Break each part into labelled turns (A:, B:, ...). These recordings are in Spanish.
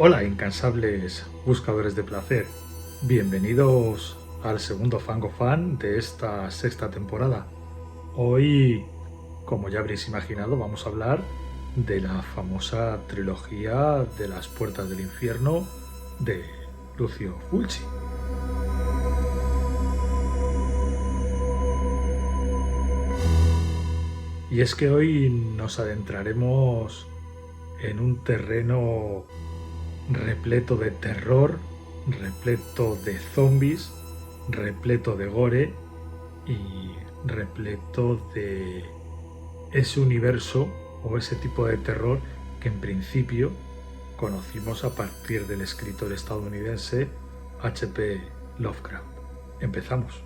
A: Hola, incansables buscadores de placer. Bienvenidos al segundo Fangofan de esta sexta temporada. Hoy, como ya habréis imaginado, vamos a hablar de la famosa trilogía de las Puertas del Infierno de Lucio Fulci. Y es que hoy nos adentraremos en un terreno repleto de terror, repleto de zombies, repleto de gore y repleto de ese universo o ese tipo de terror que en principio conocimos a partir del escritor estadounidense H.P. Lovecraft. Empezamos.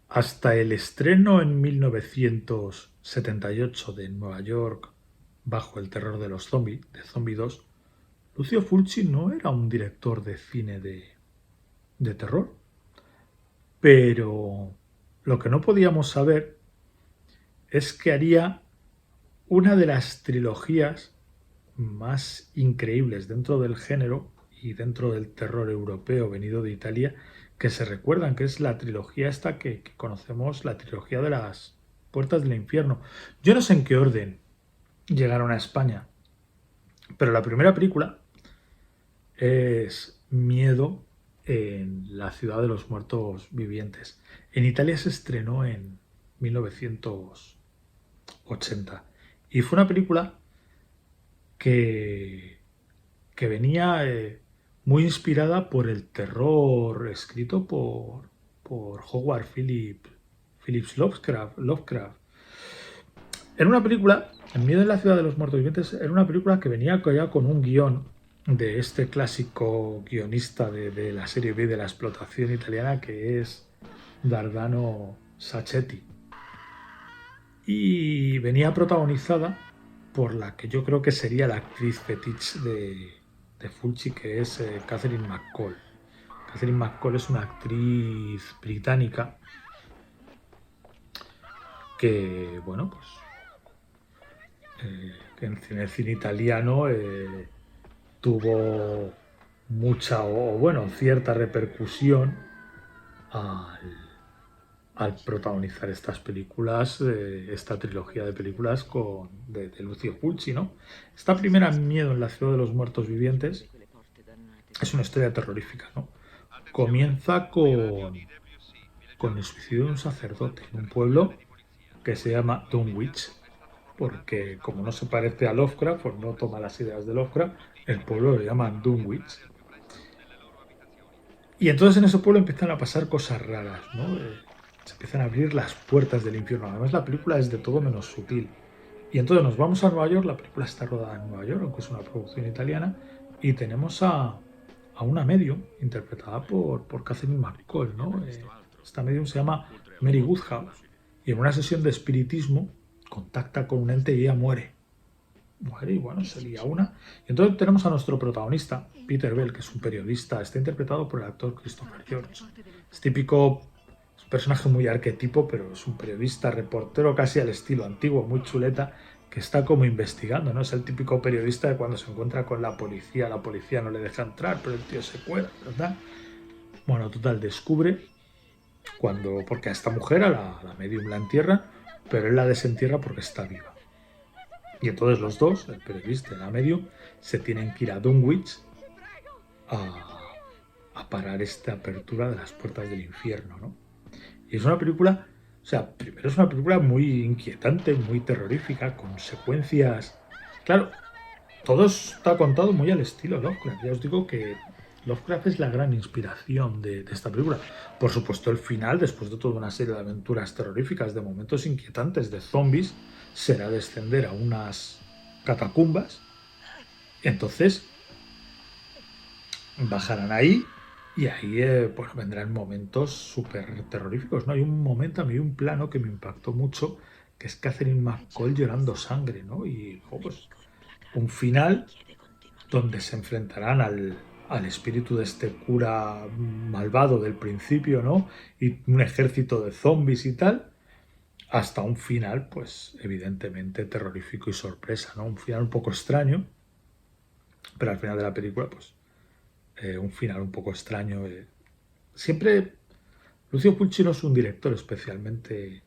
A: Hasta el estreno en 1978 de Nueva York bajo el terror de los zombies, de Zombie 2, Lucio Fulci no era un director de cine de terror, pero lo que no podíamos saber es que haría una de las trilogías más increíbles dentro del género y dentro del terror europeo venido de Italia que se recuerdan, que es la trilogía esta que conocemos, la trilogía de las Puertas del Infierno. Yo no sé en qué orden llegaron a España, pero la primera película es Miedo en la ciudad de los muertos vivientes. En Italia se estrenó en 1980 y fue una película que, que venía muy inspirada por el terror escrito por Howard Phillips Lovecraft. Era una película, En Miedo en la ciudad de los muertos vivientes, era una película que venía ya con un guión de este clásico guionista de la serie B de la explotación italiana que es Dardano Sacchetti. Y venía protagonizada por la que yo creo que sería la actriz fetiche de Fulci, que es Catherine McCall. Catherine McCall es una actriz británica que, bueno, pues que en el cine italiano tuvo mucha o bueno, cierta repercusión al, al protagonizar estas películas, esta trilogía de películas de Lucio Fulci, ¿no? Esta primera, Miedo en la ciudad de los muertos vivientes, es una historia terrorífica, ¿no? Comienza con el suicidio de un sacerdote en un pueblo que se llama Dunwich, porque como no se parece a Lovecraft o no toma las ideas de Lovecraft, el pueblo lo llaman Dunwich. Y entonces en ese pueblo empiezan a pasar cosas raras, ¿no? Se empiezan a abrir las puertas del infierno. Además la película es de todo menos sutil. Y entonces nos vamos a Nueva York, la película está rodada en Nueva York, aunque es una producción italiana, y tenemos a una medium interpretada por Catherine McCall, ¿no? Esta medium se llama Mary Woodhouse, y en una sesión de espiritismo contacta con un ente y ella muere. Muere y bueno, se lía una. Y entonces tenemos a nuestro protagonista, Peter Bell, que es un periodista, está interpretado por el actor Christopher George. Es típico, es un personaje muy arquetipo, pero es un periodista, reportero casi al estilo antiguo, muy chuleta, que está como investigando, ¿no? Es el típico periodista de cuando se encuentra con la policía no le deja entrar, pero el tío se cuela, ¿verdad? Bueno, total, descubre porque a esta mujer, a la medium la entierra, pero él la desentierra porque está viva. Y entonces los dos, el periodista y la medium, se tienen que ir a Dunwich a parar esta apertura de las puertas del infierno, ¿no? Y es una película, o sea, primero es una película muy inquietante, muy terrorífica, con secuencias. Claro, todo está contado muy al estilo Lovecraft. Ya os digo que Lovecraft es la gran inspiración de esta película. Por supuesto, el final, después de toda una serie de aventuras terroríficas, de momentos inquietantes, de zombies, será descender a unas catacumbas. Entonces, bajarán ahí y ahí bueno, vendrán momentos súper terroríficos, ¿no? Hay un momento, a mí un plano que me impactó mucho, que es Catherine McCall llorando sangre, ¿no? Y pues un final donde se enfrentarán al espíritu de este cura malvado del principio, ¿no? Y un ejército de zombies y tal, hasta un final, pues evidentemente terrorífico y sorpresa, ¿no? Un final un poco extraño, pero al final de la película, pues un final un poco extraño. Siempre Lucio Fulci no es un director especialmente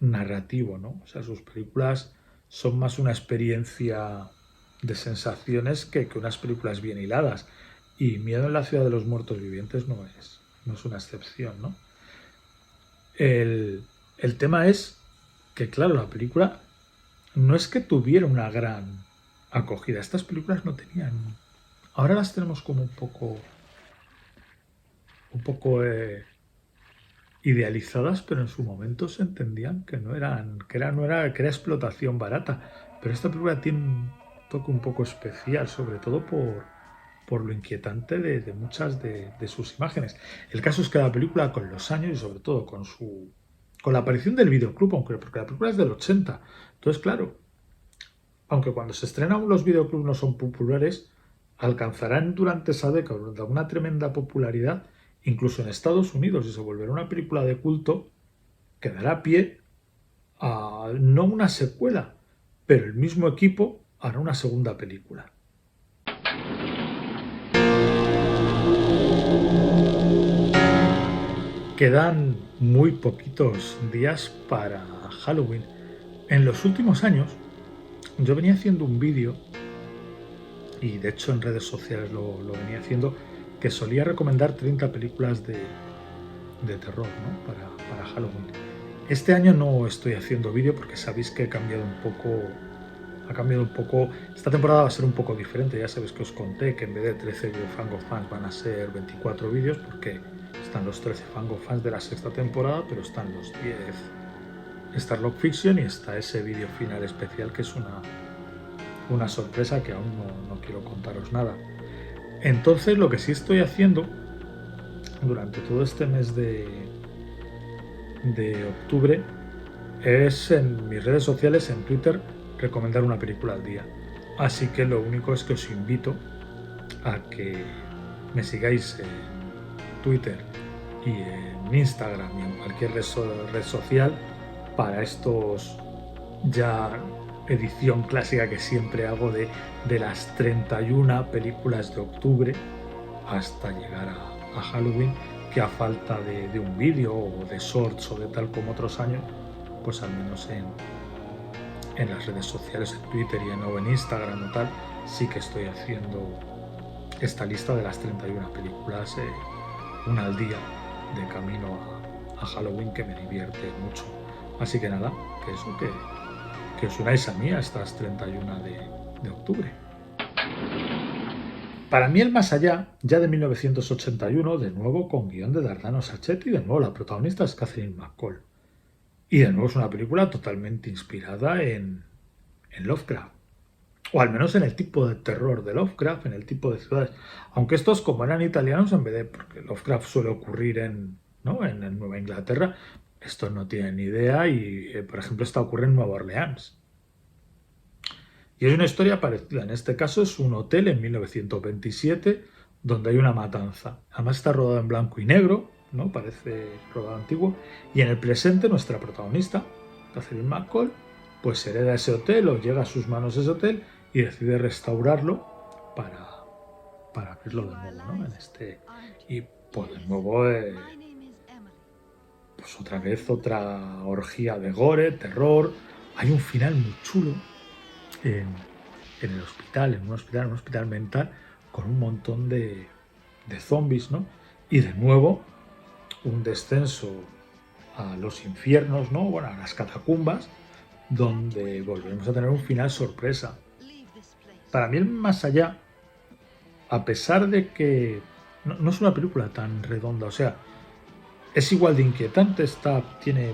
A: narrativo, ¿no? O sea, sus películas son más una experiencia de sensaciones que unas películas bien hiladas. Y Miedo en la ciudad de los muertos vivientes no es una excepción, ¿no? El tema es que, claro, la película no es que tuviera una gran acogida. Estas películas no tenían. Ahora las tenemos como un poco idealizadas, pero en su momento se entendían que no eran, que era explotación barata. Pero esta película tiene un toque un poco especial, sobre todo por lo inquietante de muchas de sus imágenes. El caso es que la película con los años y sobre todo con la aparición del videoclub, aunque porque la película es del 80, entonces claro, aunque cuando se estrenan los videoclubs no son populares, alcanzarán durante esa década una tremenda popularidad, incluso en Estados Unidos, y se volverá una película de culto que dará pie a no una secuela, pero el mismo equipo hará una segunda película. Quedan muy poquitos días para Halloween. En los últimos años yo venía haciendo un vídeo, y de hecho en redes sociales lo venía haciendo, que solía recomendar 30 películas de terror, ¿no? Para Halloween. Este año no estoy haciendo vídeo porque sabéis que he cambiado un poco. Ha cambiado un poco. Esta temporada va a ser un poco diferente. Ya sabéis que os conté que en vez de 13 Fango Fans van a ser 24 vídeos porque están los 13 Fango Fans de la sexta temporada, pero están los 10 Starlock Fiction y está ese vídeo final especial que es una sorpresa que aún no quiero contaros nada. Entonces lo que sí estoy haciendo durante todo este mes de octubre es en mis redes sociales, en Twitter, recomendar una película al día. Así que lo único es que os invito a que me sigáis en Twitter y en Instagram y en cualquier red social para estos ya edición clásica que siempre hago de las 31 películas de octubre hasta llegar a Halloween, que a falta de un vídeo o de shorts o de tal como otros años, pues al menos en las redes sociales, en Twitter y en Instagram o tal, sí que estoy haciendo esta lista de las 31 películas, una al día, de camino a Halloween, que me divierte mucho. Así que nada, que os unáis a mí a estas 31 de octubre. Para mí el más allá, ya de 1981, de nuevo con guión de Dardano Sacchetti, de nuevo la protagonista es Catherine McCall. Y de nuevo es una película totalmente inspirada en Lovecraft. O al menos en el tipo de terror de Lovecraft, en el tipo de ciudades. Aunque estos, como eran italianos, en vez de. Porque Lovecraft suele ocurrir ¿no? en Nueva Inglaterra, estos no tienen ni idea y, por ejemplo, esta ocurre en Nueva Orleans. Y hay una historia parecida. En este caso es un hotel en 1927 donde hay una matanza. Además está rodado en blanco y negro, ¿no? Parece rodado antiguo. Y en el presente nuestra protagonista, Catherine McCall, pues hereda ese hotel o llega a sus manos ese hotel y decide restaurarlo para abrirlo de nuevo, ¿no? Y pues de nuevo, pues otra vez otra orgía de gore, terror. Hay un final muy chulo en, en el hospital, en un hospital mental, con un montón de zombies, ¿no? Y de nuevo, un descenso a los infiernos, ¿no? Bueno, a las catacumbas, donde volvemos a tener un final sorpresa. Para mí, el más allá, a pesar de que no es una película tan redonda, o sea, es igual de inquietante, tiene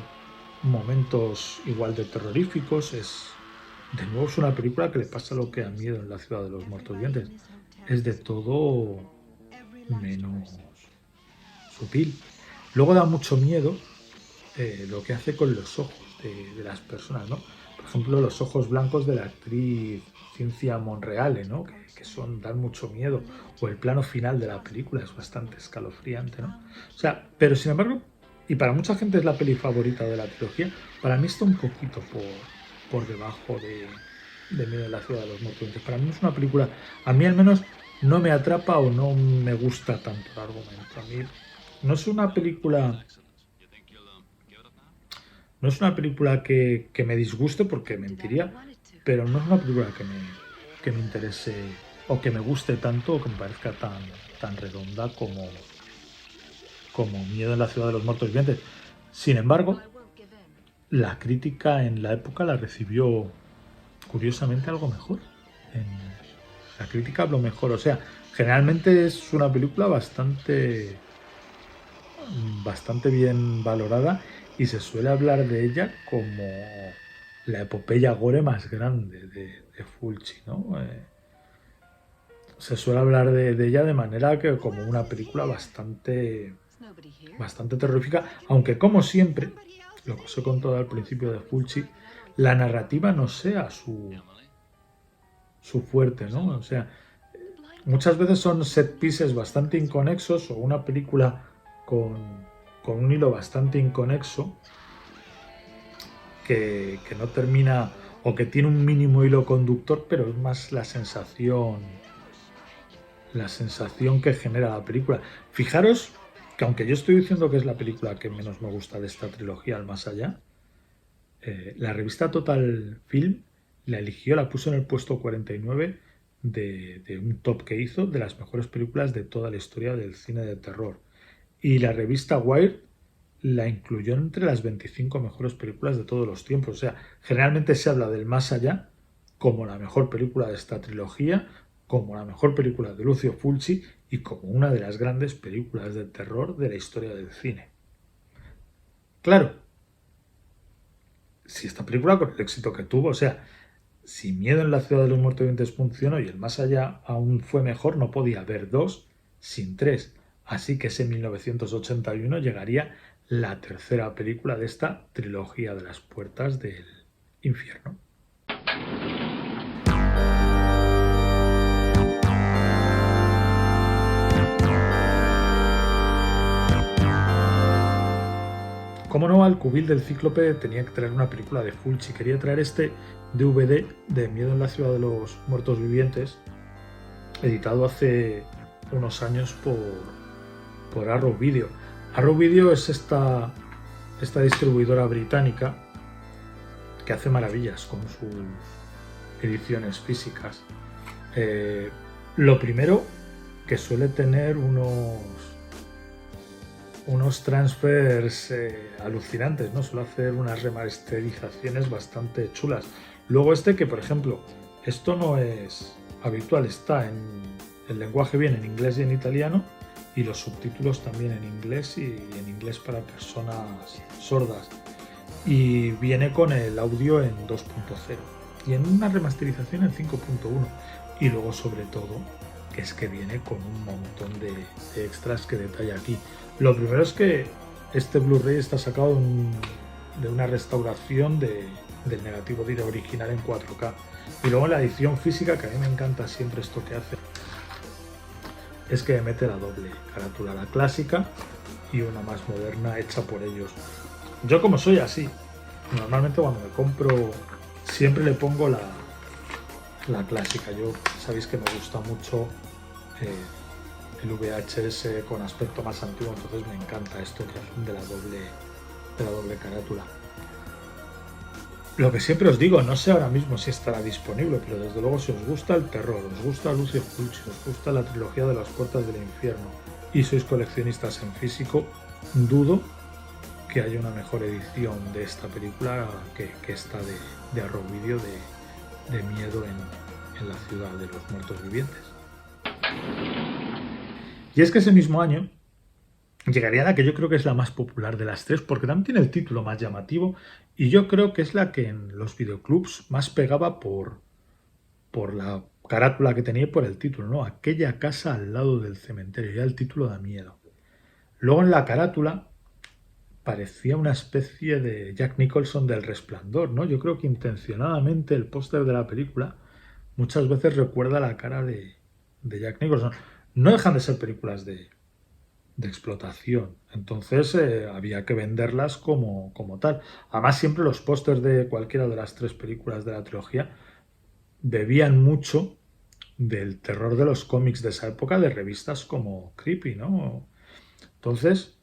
A: momentos igual de terroríficos, de nuevo es una película que le pasa lo que a Miedo en la ciudad de los muertos vivientes. Es de todo menos sutil. Luego da mucho miedo lo que hace con los ojos de las personas, ¿no? Por ejemplo, los ojos blancos de la actriz Cynthia Monreale, ¿no? Que dan mucho miedo, o el plano final de la película es bastante escalofriante, ¿no? O sea, pero sin embargo, y para mucha gente es la peli favorita de la trilogía, para mí está un poquito por debajo de Miedo en la ciudad de los muertos vivientes. Para mí es una película, a mí al menos no me atrapa o no me gusta tanto el argumento. A mí no es una película, no es una película que me disguste, porque mentiría, pero no es una película que me interese o que me guste tanto o que me parezca tan redonda como Miedo en la ciudad de los muertos vivientes. Sin embargo, la crítica en la época la recibió curiosamente algo mejor. En la crítica habló mejor, o sea, generalmente es una película bastante bien valorada y se suele hablar de ella como la epopeya gore más grande de Fulci, ¿no? Se suele hablar de ella de manera que como una película bastante terrorífica, aunque como siempre, lo que os he contado al principio de Fulci, la narrativa no sea su fuerte, ¿no? O sea, muchas veces son set pieces bastante inconexos o una película con un hilo bastante inconexo que no termina o que tiene un mínimo hilo conductor, pero es más la sensación que genera la película. Fijaros que aunque yo estoy diciendo que es la película que menos me gusta de esta trilogía, al más allá, la revista Total Film la puso en el puesto 49 de un top que hizo de las mejores películas de toda la historia del cine de terror. Y la revista Wired la incluyó entre las 25 mejores películas de todos los tiempos. O sea, generalmente se habla del más allá como la mejor película de esta trilogía, como la mejor película de Lucio Fulci y como una de las grandes películas de terror de la historia del cine. Claro, si esta película con el éxito que tuvo, o sea, si Miedo en la ciudad de los muertos vivientes funcionó y el más allá aún fue mejor, no podía haber dos sin tres. Así que ese 1981 llegaría la tercera película de esta trilogía de las puertas del infierno. Como no, al cubil del Cíclope tenía que traer una película de Fulci. Quería traer este DVD de Miedo en la ciudad de los muertos vivientes, editado hace unos años por Arrow Video. Arrow Video es esta distribuidora británica que hace maravillas con sus ediciones físicas. Lo primero, que suele tener unos transfers alucinantes, ¿no? Suele hacer unas remasterizaciones bastante chulas. Luego que, por ejemplo, esto no es habitual, está en el lenguaje bien en inglés y en italiano, y los subtítulos también en inglés y en inglés para personas sordas. Y viene con el audio en 2.0 y en una remasterización en 5.1. Y luego, sobre todo, que es que viene con un montón de extras que detalla aquí. Lo primero es que este Blu-ray está sacado de una restauración del negativo de original en 4K. Y luego en la edición física, que a mí me encanta siempre esto que hace, es que mete la doble carátula, la clásica y una más moderna hecha por ellos. Yo, como soy así, normalmente cuando me compro siempre le pongo la clásica. Yo sabéis que me gusta mucho el VHS con aspecto más antiguo, entonces me encanta esto de la doble carátula. Lo que siempre os digo, no sé ahora mismo si estará disponible, pero desde luego, si os gusta el terror, os gusta Lucio Fulci, os gusta la trilogía de las puertas del infierno y sois coleccionistas en físico, dudo que haya una mejor edición de esta película que esta de Arrow Video de Miedo en la ciudad de los muertos vivientes. Y es que ese mismo año llegaría la que yo creo que es la más popular de las tres, porque también tiene el título más llamativo y yo creo que es la que en los videoclubs más pegaba por la carátula que tenía y por el título, ¿no? Aquella casa al lado del cementerio. Ya el título da miedo. Luego en la carátula parecía una especie de Jack Nicholson del Resplandor, ¿no? Yo creo que intencionadamente el póster de la película muchas veces recuerda la cara de Jack Nicholson. No dejan de ser películas de explotación, entonces había que venderlas como tal. Además, siempre los pósters de cualquiera de las tres películas de la trilogía bebían mucho del terror de los cómics de esa época, de revistas como Creepy, ¿no? Entonces,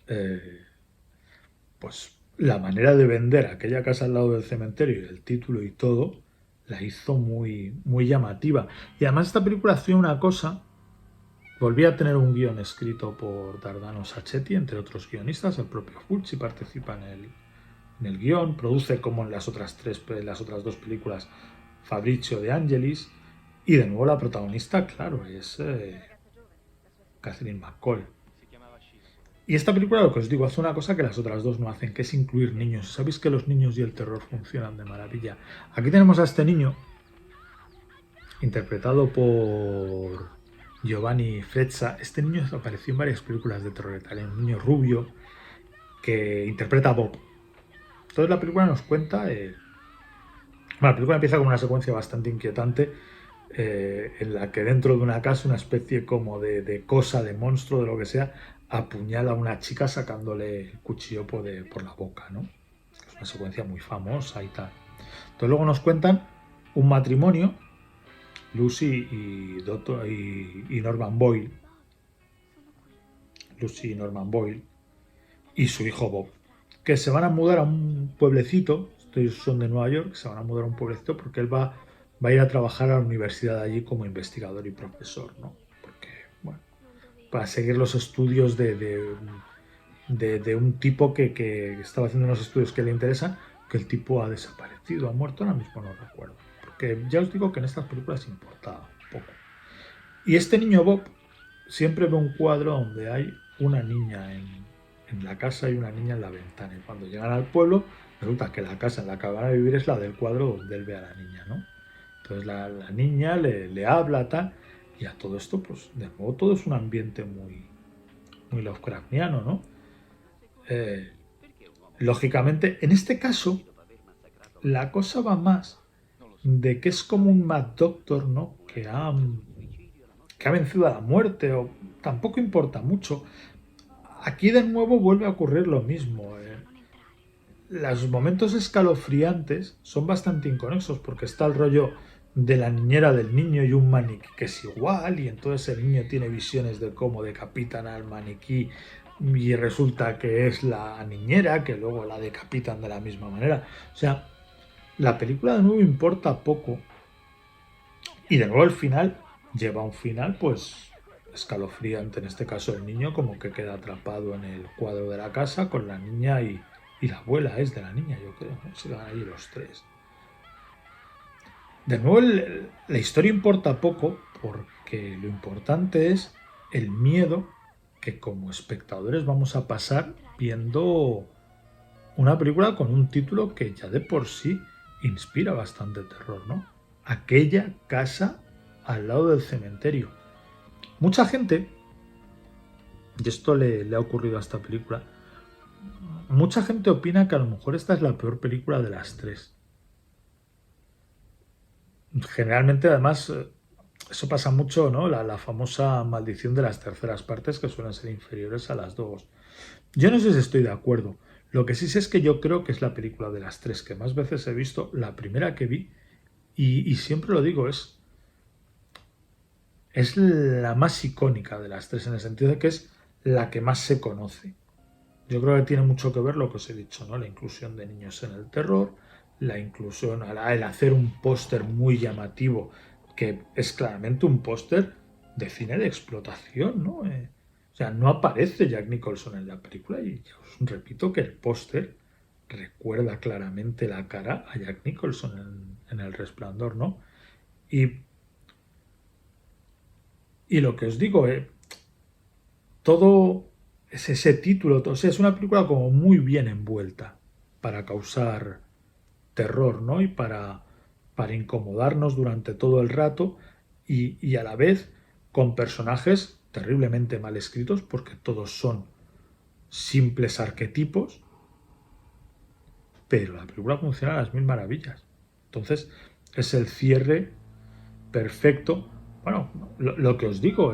A: eh, pues la manera de vender aquella casa al lado del cementerio y el título y todo la hizo muy llamativa. Y además esta película hacía una cosa, volvía a tener un guión escrito por Dardano Sacchetti, entre otros guionistas, el propio Fulci participa en el guión, produce como en las otras dos películas Fabrizio De Angelis, y de nuevo la protagonista, claro, es Catherine McCall. Y esta película, lo que os digo, hace una cosa que las otras dos no hacen, que es incluir niños. Sabéis que los niños y el terror funcionan de maravilla. Aquí tenemos a este niño, interpretado por Giovanni Frezza. Este niño apareció en varias películas de terror italiano, un niño rubio que interpreta a Bob. Entonces la película nos cuenta... Bueno, la película empieza con una secuencia bastante inquietante en la que dentro de una casa una especie como de cosa, de monstruo, de lo que sea, apuñala a una chica sacándole el cuchillo por la boca, ¿no? Es una secuencia muy famosa y tal. Entonces luego nos cuentan un matrimonio, Lucy y Norman Boyle, Lucy y Norman Boyle, y su hijo Bob, que se van a mudar a un pueblecito, estos son de Nueva York, se van a mudar a un pueblecito porque él va a ir a trabajar a la universidad allí como investigador y profesor, ¿no? Porque, bueno, para seguir los estudios de un tipo que estaba haciendo unos estudios que le interesan, que el tipo ha desaparecido, ha muerto, ahora mismo no recuerdo. Porque ya os digo que en estas películas importa poco. Y este niño Bob siempre ve un cuadro donde hay una niña en la casa y una niña en la ventana. Y cuando llegan al pueblo, resulta que la casa en la que van a vivir es la del cuadro donde él ve a la niña, ¿no? Entonces la niña le habla, tal, y a todo esto, pues de nuevo todo es un ambiente muy Lovecraftiano, ¿no? Eh, lógicamente, en este caso, la cosa va más de que es como un Mad Doctor, ¿no? Que ha vencido a la muerte, o tampoco importa mucho. Aquí de nuevo vuelve a ocurrir lo mismo. Los momentos escalofriantes son bastante inconexos porque está el rollo de la niñera del niño y un maniquí que es igual y entonces el niño tiene visiones de cómo decapitan al maniquí y resulta que es la niñera que luego la decapitan de la misma manera. O sea, la película de nuevo importa poco y de nuevo el final lleva un final pues escalofriante. En este caso el niño como que queda atrapado en el cuadro de la casa con la niña y la abuela es de la niña, yo creo, ¿no? Se van allí los tres. De nuevo, la historia importa poco porque lo importante es el miedo que como espectadores vamos a pasar viendo una película con un título que ya de por sí inspira bastante terror, ¿no? Aquella casa al lado del cementerio. Mucha gente, y esto le ha ocurrido a esta película, mucha gente opina que a lo mejor esta es la peor película de las tres. Generalmente, además, eso pasa mucho, ¿no? La famosa maldición de las terceras partes que suelen ser inferiores a las dos. Yo no sé si estoy de acuerdo. Lo que sí sé es que yo creo que es la película de las tres que más veces he visto, la primera que vi, y siempre lo digo, es la más icónica de las tres, en el sentido de que es la que más se conoce. Yo creo que tiene mucho que ver lo que os he dicho, ¿no? La inclusión de niños en el terror, la inclusión, el hacer un póster muy llamativo, que es claramente un póster de cine de explotación, ¿no? O sea, no aparece Jack Nicholson en la película y os repito que el póster recuerda claramente la cara a Jack Nicholson en El Resplandor, ¿no? Y, y lo que os digo, todo es ese título, o sea, es una película como muy bien envuelta para causar terror, ¿no? Y para incomodarnos durante todo el rato y a la vez con personajes terriblemente mal escritos porque todos son simples arquetipos, pero la película funciona a las mil maravillas. Entonces, es el cierre perfecto. Bueno, lo que os digo,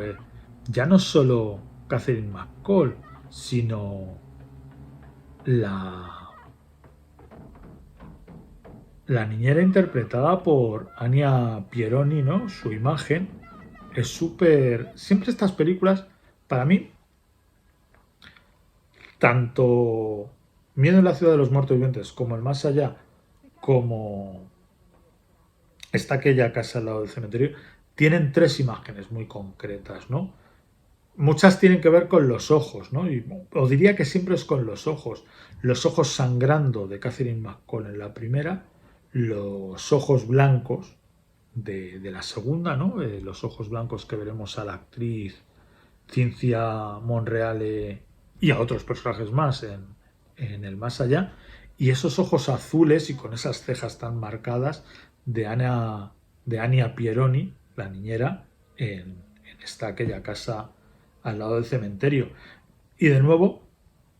A: ya no solo Catherine McCall, sino la, la niñera interpretada por Anya Pieroni, ¿no? Su imagen es súper... Siempre estas películas, para mí, tanto Miedo en la ciudad de los muertos vivientes como El más allá, como está aquella casa al lado del cementerio, tienen tres imágenes muy concretas, ¿no? Muchas tienen que ver con los ojos, ¿no? O diría que siempre es con los ojos sangrando de Catherine McCall en la primera, los ojos blancos de la segunda, ¿no? Los ojos blancos que veremos a la actriz Cynthia Monreale y a otros personajes más en el más allá, y esos ojos azules y con esas cejas tan marcadas de Ania Pieroni, la niñera, en esta aquella casa al lado del cementerio. Y de nuevo,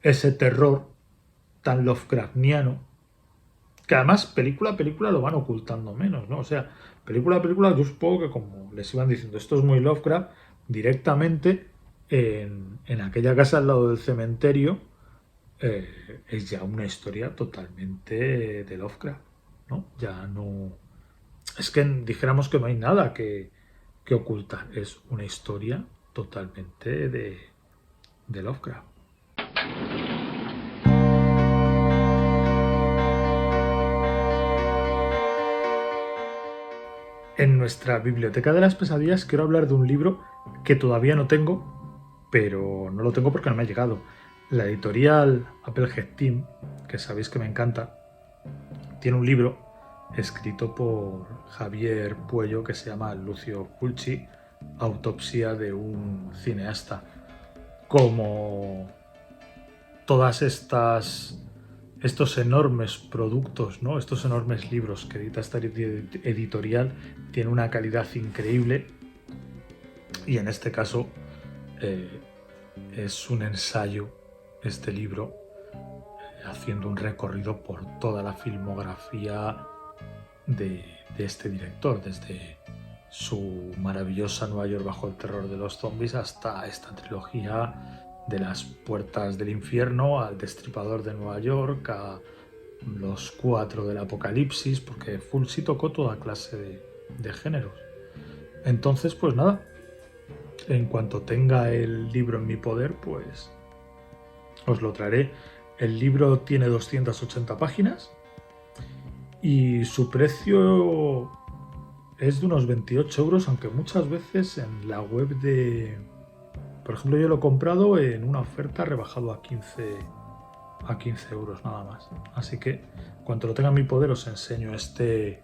A: ese terror tan Lovecraftiano, que además película a película lo van ocultando menos, ¿no? O sea, película a película yo supongo que como les iban diciendo, esto es muy Lovecraft, directamente en aquella casa al lado del cementerio es ya una historia totalmente de Lovecraft, ¿no? Ya no... Es que dijéramos que no hay nada que ocultar, es una historia totalmente de Lovecraft. En nuestra biblioteca de las pesadillas quiero hablar de un libro que todavía no tengo, pero no lo tengo porque no me ha llegado. La editorial Applehead Team, que sabéis que me encanta, tiene un libro escrito por Javier Puello que se llama Lucio Fulci, Autopsia de un cineasta. Como todas estos enormes productos, ¿no? Estos enormes libros que edita esta editorial, tiene una calidad increíble y en este caso es un ensayo, este libro, haciendo un recorrido por toda la filmografía de este director, desde su maravillosa Nueva York bajo el terror de los zombies hasta esta trilogía de las puertas del infierno, al destripador de Nueva York, a los 4 del apocalipsis, porque Fulci tocó toda clase de géneros. Entonces, pues nada, en cuanto tenga el libro en mi poder, pues os lo traeré. El libro tiene 280 páginas y su precio es de unos 28 euros, aunque muchas veces en la web de... Por ejemplo, yo lo he comprado en una oferta rebajado a 15 euros nada más. Así que, cuando lo tenga en mi poder, os enseño este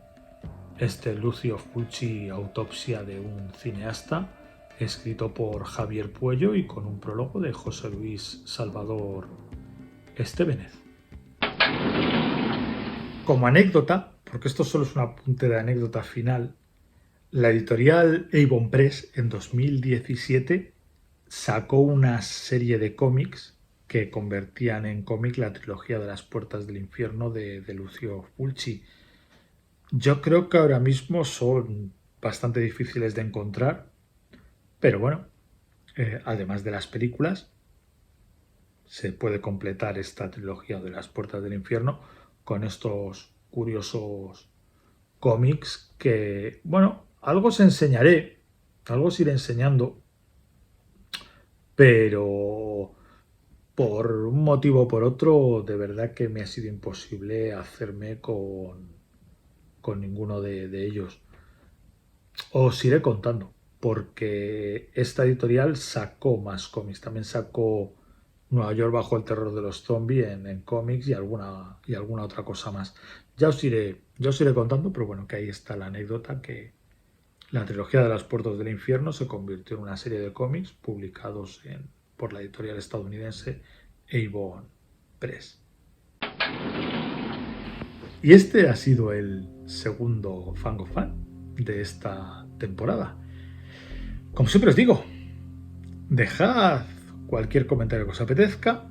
A: Lucio Fulci, Autopsia de un cineasta, escrito por Javier Puello y con un prólogo de José Luis Salvador Estévenez. Como anécdota, porque esto solo es un apunte de anécdota final, la editorial Avon Press en 2017 sacó una serie de cómics que convertían en cómic la trilogía de las puertas del infierno de Lucio Fulci. Yo creo que ahora mismo son bastante difíciles de encontrar, pero bueno, además de las películas, se puede completar esta trilogía de las puertas del infierno con estos curiosos cómics que, bueno, algo os enseñaré, algo os iré enseñando, pero por un motivo o por otro, de verdad que me ha sido imposible hacerme con ninguno de ellos. Os iré contando, porque esta editorial sacó más cómics, también sacó Nueva York bajo el terror de los zombies en cómics y alguna otra cosa más. Ya os iré contando, pero bueno, que ahí está la anécdota, que la trilogía de las puertas del infierno se convirtió en una serie de cómics publicados por la editorial estadounidense Avon Press. Y este ha sido el segundo Fango Fan de esta temporada. Como siempre os digo, dejad cualquier comentario que os apetezca,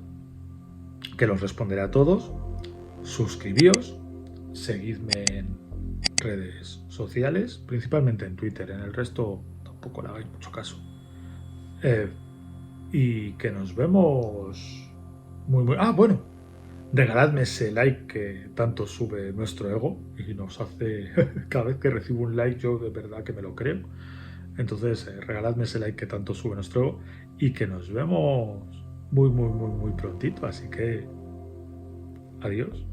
A: que los responderé a todos. Suscribíos, seguidme en redes sociales, principalmente en Twitter, en el resto tampoco le hagáis mucho caso. Y que nos vemos muy... Ah, bueno, regaladme ese like que tanto sube nuestro ego y nos hace... Cada vez que recibo un like yo de verdad que me lo creo. Entonces, regaladme ese like que tanto sube nuestro ego y que nos vemos muy prontito. Así que, adiós.